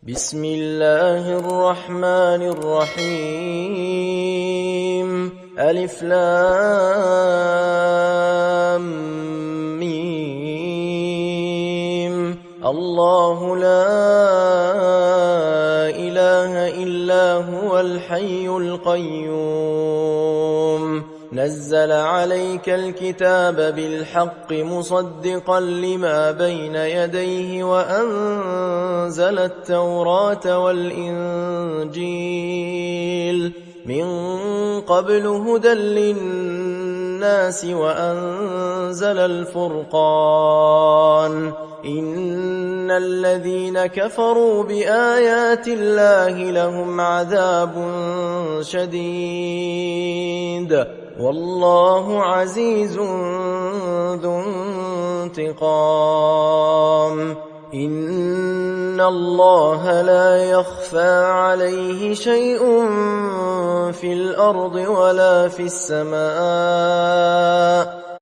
بسم الله الرحمن الرحيم ألف لام ميم الله لا إله إلا هو الحي القيوم نزل عليك الكتاب بالحق مصدقا لما بين يديه وأنزل التوراة والإنجيل من قبل هدى للناس وأنزل الفرقان إن الذين كفروا بآيات الله لهم عذاب شديد والله عزيز ذو انتقام إن الله لا يخفى عليه شيء في الأرض ولا في السماء